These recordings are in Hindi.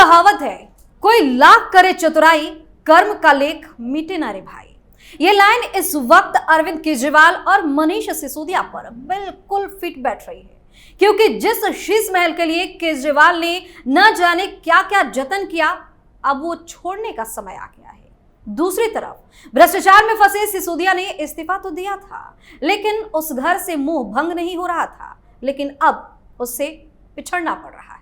कहावत है, कोई लाख करे चतुराई, कर्म का लेख मिटे ना रे भाई। ये लाइन इस वक्त अरविंद केजरीवाल और मनीष सिसोदिया पर बिल्कुल फिट बैठ रही है, क्योंकि जिस शीश महल के लिए केजरीवाल ने न जाने क्या क्या जतन किया, अब वो छोड़ने का समय आ गया है। दूसरी तरफ भ्रष्टाचार में फंसे सिसोदिया ने इस्तीफा तो दिया था, लेकिन उस घर से मुंह भंग नहीं हो रहा था, लेकिन अब उससे पिछड़ना पड़ रहा है।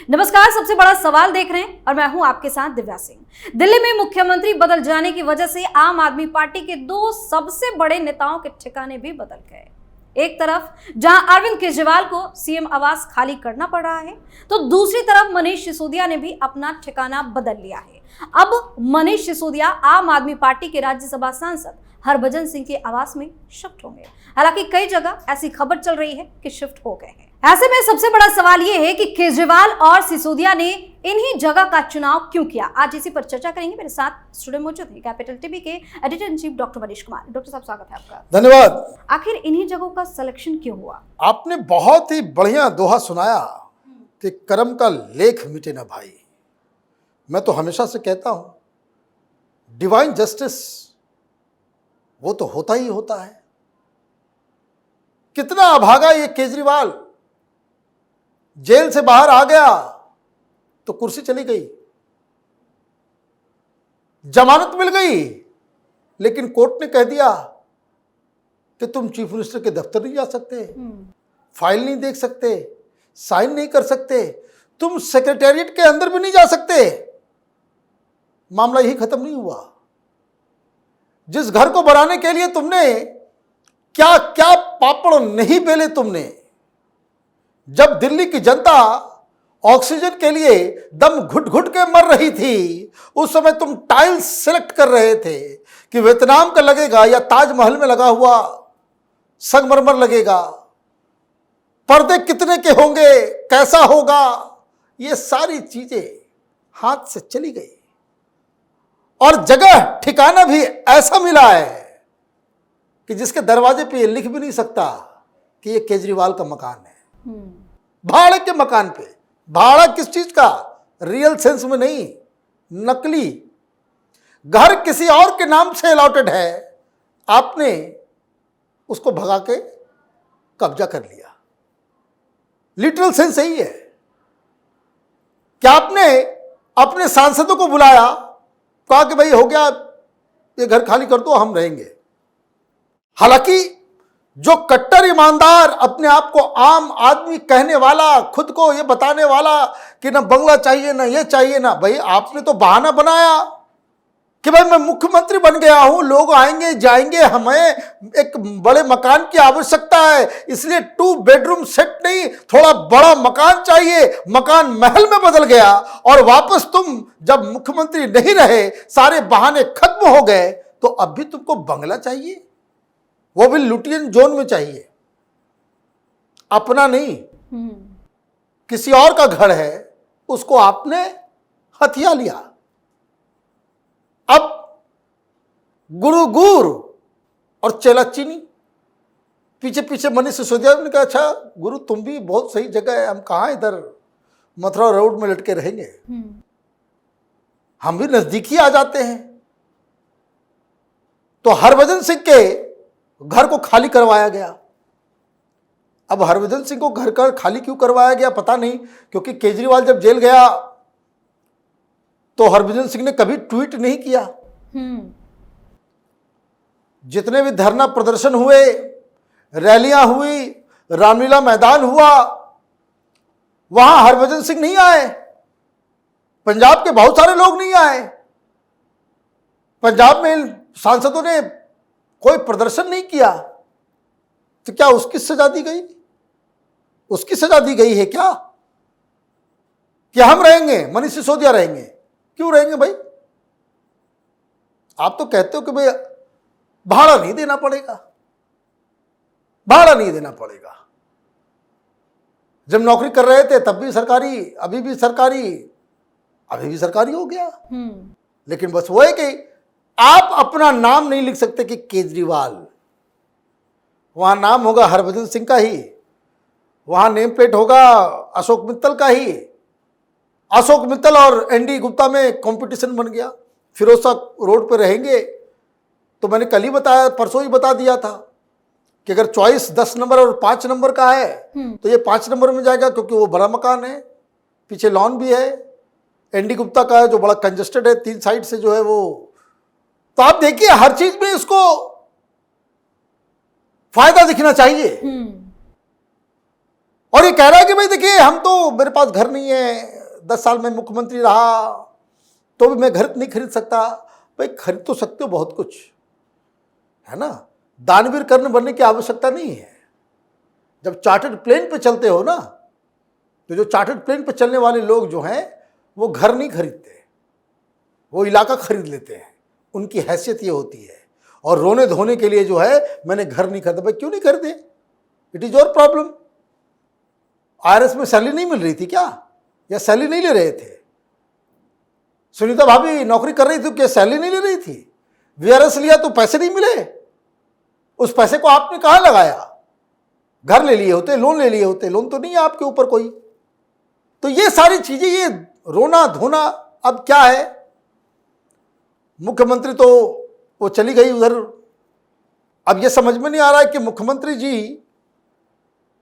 नमस्कार, सबसे बड़ा सवाल देख रहे हैं और मैं हूं आपके साथ दिव्या सिंह। दिल्ली में मुख्यमंत्री बदल जाने की वजह से आम आदमी पार्टी के दो सबसे बड़े नेताओं के ठिकाने भी बदल गए। एक तरफ जहां अरविंद केजरीवाल को सीएम आवास खाली करना पड़ रहा है, तो दूसरी तरफ मनीष सिसोदिया ने भी अपना ठिकाना बदल लिया है। अब मनीष सिसोदिया आम आदमी पार्टी के राज्यसभा सांसद हरभजन सिंह के आवास में शिफ्ट होंगे। हालांकि कई जगह ऐसी खबर चल रही है कि शिफ्ट हो गए हैं। ऐसे में सबसे बड़ा सवाल यह है कि केजरीवाल और सिसोदिया ने इन्हीं जगह का चुनाव क्यों किया। आज इसी पर चर्चा करेंगे। मेरे साथ स्टूडियो मौजूद है कैपिटल टीवी के editor in chief doctor Manish Kumar. Doctor साहब, स्वागत है आपका। धन्यवाद। आखिर इन्हीं जगहों का सिलेक्शन क्यों हुआ? आपने बहुत ही बढ़िया दोहा सुनाया कि कर्म का लेख मिटे ना भाई। मैं तो हमेशा से कहता हूं, डिवाइन जस्टिस वो तो होता ही होता है। कितना अभागा ये केजरीवाल, जेल से बाहर आ गया तो कुर्सी चली गई, जमानत मिल गई, लेकिन कोर्ट ने कह दिया कि तुम चीफ मिनिस्टर के दफ्तर नहीं जा सकते, फाइल नहीं देख सकते, साइन नहीं कर सकते, तुम सेक्रेटेरिएट के अंदर भी नहीं जा सकते। मामला यही खत्म नहीं हुआ। जिस घर को बनाने के लिए तुमने क्या क्या पापड़ नहीं बेले तुमने, जब दिल्ली की जनता ऑक्सीजन के लिए दम घुट घुट के मर रही थी, उस समय तुम टाइल्स सिलेक्ट कर रहे थे कि वियतनाम का लगेगा या ताजमहल में लगा हुआ संगमरमर लगेगा, पर्दे कितने के होंगे, कैसा होगा, ये सारी चीजें हाथ से चली गई और जगह ठिकाना भी ऐसा मिला है कि जिसके दरवाजे पे ये लिख भी नहीं सकता कि ये केजरीवाल का मकान है। भाड़े के मकान पे। भाड़ा किस चीज का? रियल सेंस में नहीं, नकली। घर किसी और के नाम से अलॉटेड है, आपने उसको भगा के कब्जा कर लिया। लिटरल सेंस यही है। क्या आपने अपने सांसदों को बुलाया, कहा कि भाई हो गया, ये घर खाली कर दो, हम रहेंगे? हालांकि जो कट्टर ईमानदार, अपने आप को आम आदमी कहने वाला, खुद को ये बताने वाला कि ना बंगला चाहिए ना ये चाहिए ना, भाई आपने तो बहाना बनाया कि भाई मैं मुख्यमंत्री बन गया हूं, लोग आएंगे जाएंगे, हमें एक बड़े मकान की आवश्यकता है, इसलिए 2 बेडरूम सेट नहीं, थोड़ा बड़ा मकान चाहिए। मकान महल में बदल गया और वापस तुम जब मुख्यमंत्री नहीं रहे, सारे बहाने खत्म हो गए, तो अब भी तुमको बंगला चाहिए, वो भी लुटियन जोन में चाहिए। अपना नहीं, किसी और का घर है, उसको आपने हथिया लिया। अब गुरु गुर और चेला चीनी। पीछे पीछे मनीष सिसोदिया ने कहा, अच्छा गुरु तुम भी बहुत सही जगह है, हम कहाँ इधर मथुरा रोड में लटके रहेंगे, हम भी नजदीक ही आ जाते हैं। तो हरभजन सिंह के घर को खाली करवाया गया। अब हरभजन सिंह को घर का खाली क्यों करवाया गया पता नहीं, क्योंकि केजरीवाल जब जेल गया तो हरभजन सिंह ने कभी ट्वीट नहीं किया। जितने भी धरना प्रदर्शन हुए, रैलियां हुई, रामलीला मैदान हुआ, वहां हरभजन सिंह नहीं आए। पंजाब के बहुत सारे लोग नहीं आए। पंजाब में सांसदों ने कोई प्रदर्शन नहीं किया, तो क्या उसकी सजा दी गई? उसकी सजा दी गई है क्या कि हम रहेंगे, मनीष सिसोदिया रहेंगे? क्यों रहेंगे भाई? आप तो कहते हो कि भाई भाड़ा नहीं देना पड़ेगा, भाड़ा नहीं देना पड़ेगा। जब नौकरी कर रहे थे तब भी सरकारी, अभी भी सरकारी, अभी भी सरकारी हो गया। लेकिन बस वो है कि आप अपना नाम नहीं लिख सकते कि केजरीवाल, वहां नाम होगा हरभजन सिंह का ही, वहां नेम प्लेट होगा अशोक मित्तल का ही, अशोक मित्तल और एनडी गुप्ता में कंपटीशन बन गया। फिरोजशाह रोड पर रहेंगे तो मैंने कल ही बताया, परसों ही बता दिया था कि अगर चॉइस 10 नंबर और 5 नंबर का है तो ये 5 नंबर में जाएगा, क्योंकि वो बड़ा मकान है, पीछे लॉन भी है। एनडी गुप्ता का है जो बड़ा कंजेस्टेड है, 3 साइड से जो है वो। तो आप देखिए हर चीज में इसको फायदा दिखना चाहिए। और ये कह रहा है कि भाई देखिए हम तो, मेरे पास घर नहीं है, 10 साल में मुख्यमंत्री रहा तो भी मैं घर नहीं खरीद सकता। भाई खरीद तो सकते हो बहुत कुछ, है ना। दानवीर कर्ण बनने की आवश्यकता नहीं है। जब चार्टर्ड प्लेन पे चलते हो ना, तो जो चार्टर्ड प्लेन पे चलने वाले लोग जो हैं वो घर नहीं खरीदते, वो इलाका खरीद लेते हैं। उनकी हैसियत ये होती है। और रोने धोने के लिए जो है मैंने घर नहीं खरीदा। भाई क्यों नहीं खरीदे? It is your problem. RS में सैलरी नहीं मिल रही थी क्या, या सैलरी नहीं ले रहे थे? सुनीता भाभी नौकरी कर रही थी, क्या सैलरी नहीं ले रही थी? वीआरएस लिया तो पैसे नहीं मिले, उस पैसे को आपने कहां लगाया? घर ले लिए होते, लोन ले लिए होते। लोन तो नहीं है आपके ऊपर कोई। तो ये सारी चीजें, ये रोना धोना अब क्या है। मुख्यमंत्री तो वो चली गई उधर। अब ये समझ में नहीं आ रहा है कि मुख्यमंत्री जी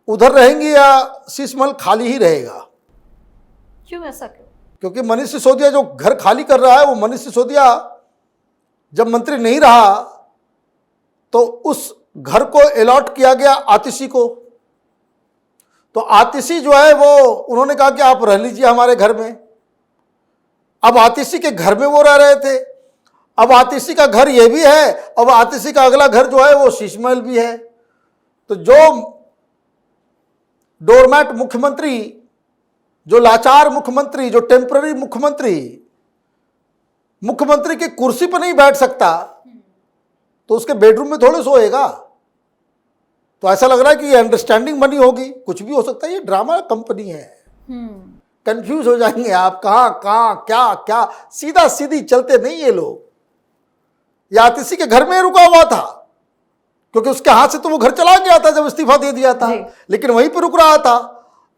उधर रहेंगे या शीश महल खाली ही रहेगा। क्यों ऐसा क्यों? क्योंकि मनीष सिसोदिया जो घर खाली कर रहा है, वो मनीष सिसोदिया जब मंत्री नहीं रहा तो उस घर को अलॉट किया गया आतिशी को। तो आतिशी जो है वो, उन्होंने कहा कि आप रह लीजिए हमारे घर में। अब आतिशी के घर में वो रह रहे थे। अब आतिशी का घर ये भी है, अब आतिशी का अगला घर जो है वो शीश महल भी है। तो जो डोरमैट मुख्यमंत्री, जो लाचार मुख्यमंत्री, जो टेम्पररी मुख्यमंत्री की कुर्सी पर नहीं बैठ सकता, तो उसके बेडरूम में थोड़े सोएगा। तो ऐसा लग रहा है कि ये अंडरस्टैंडिंग बनी होगी। कुछ भी हो सकता है, ये ड्रामा कंपनी है। कंफ्यूज हो जाएंगे आप, कहां क्या क्या, सीधा सीधी चलते नहीं ये लोग। या आतिशी के घर में रुका हुआ था, क्योंकि उसके हाथ से तो वो घर चला गया था जब इस्तीफा दे दिया था, लेकिन वहीं पर रुक रहा था।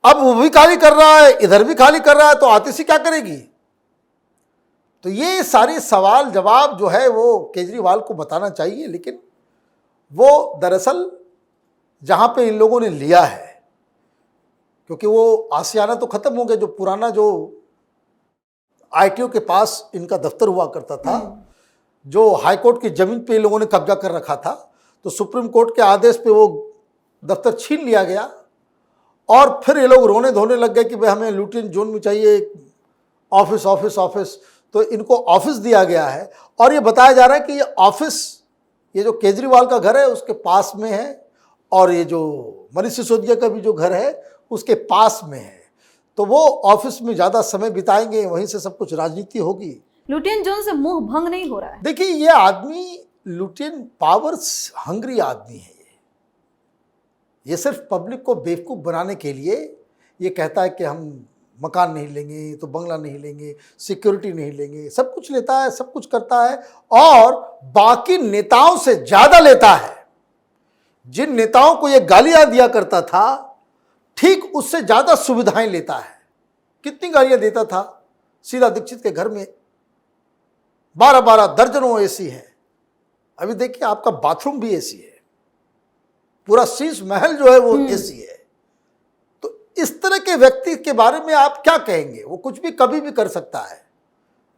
अब वो भी खाली कर रहा है, इधर भी खाली कर रहा है, तो आतिशी क्या करेगी? तो ये सारे सवाल जवाब जो है वो केजरीवाल को बताना चाहिए। लेकिन वो दरअसल जहां पे इन लोगों ने लिया है, क्योंकि वो आशियाना तो खत्म हो गया, जो पुराना जो आईटीओ के पास इनका दफ्तर हुआ करता था, जो हाईकोर्ट की जमीन पे इन लोगों ने कब्जा कर रखा था, तो सुप्रीम कोर्ट के आदेश पे वो दफ्तर छीन लिया गया। और फिर ये लोग रोने धोने लग गए कि भाई हमें लुटियन जोन में चाहिए ऑफिस ऑफिस ऑफिस। तो इनको ऑफिस दिया गया है, और ये बताया जा रहा है कि ये ऑफिस, ये जो केजरीवाल का घर है उसके पास में है, और ये जो मनीष सिसोदिया का भी जो घर है उसके पास में है। तो वो ऑफिस में ज़्यादा समय बिताएंगे, वहीं से सब कुछ राजनीति होगी। लुटियन जोन से मुंह भंग नहीं हो रहा है। देखिए ये आदमी लुटियन पावर्स हंग्री आदमी है। ये सिर्फ पब्लिक को बेवकूफ़ बनाने के लिए ये कहता है कि हम मकान नहीं लेंगे तो बंगला नहीं लेंगे, सिक्योरिटी नहीं लेंगे, सब कुछ लेता है, सब कुछ करता है, और बाकी नेताओं से ज़्यादा लेता है। जिन नेताओं को ये गालियां दिया करता था, ठीक उससे ज़्यादा सुविधाएं लेता है। कितनी गालियां देता था? शीला दीक्षित के घर में 12-12 दर्जनों एसी है। अभी देखिए आपका बाथरूम भी एसी है, पूरा शीश महल जो है वो एसी है। तो इस तरह के व्यक्ति के बारे में आप क्या कहेंगे? वो कुछ भी कभी भी कर सकता है।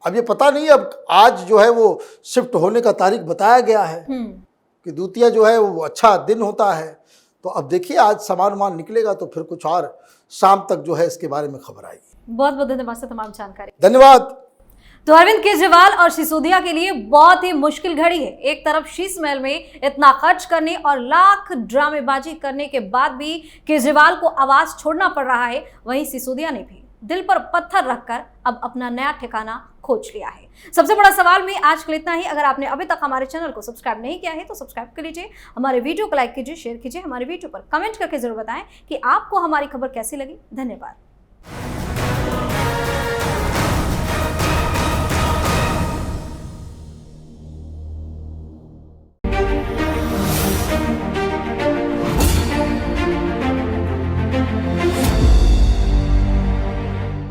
अब ये पता नहीं, अब आज जो है वो शिफ्ट होने का तारीख बताया गया है कि द्वितीया जो है वो अच्छा दिन होता है। तो अब देखिए आज सामान निकलेगा तो फिर कुछ और शाम तक जो है इसके बारे में खबर आएगी। बहुत बहुत धन्यवाद सर तमाम जानकारी। धन्यवाद। तो अरविंद केजरीवाल और सिसोदिया के लिए बहुत ही मुश्किल घड़ी है। एक तरफ शीश महल में इतना खर्च करने और लाख ड्रामेबाजी करने के बाद भी केजरीवाल को आवाज छोड़ना पड़ रहा है, वहीं सिसोदिया ने भी दिल पर पत्थर रखकर अब अपना नया ठिकाना खोज लिया है। सबसे बड़ा सवाल में आज के लिए इतना ही। अगर आपने अभी तक हमारे चैनल को सब्सक्राइब नहीं किया है तो सब्सक्राइब कर लीजिए, हमारे वीडियो को लाइक कीजिए, शेयर कीजिए, हमारे वीडियो पर कमेंट करके जरूर बताएं कि आपको हमारी खबर कैसी लगी। धन्यवाद।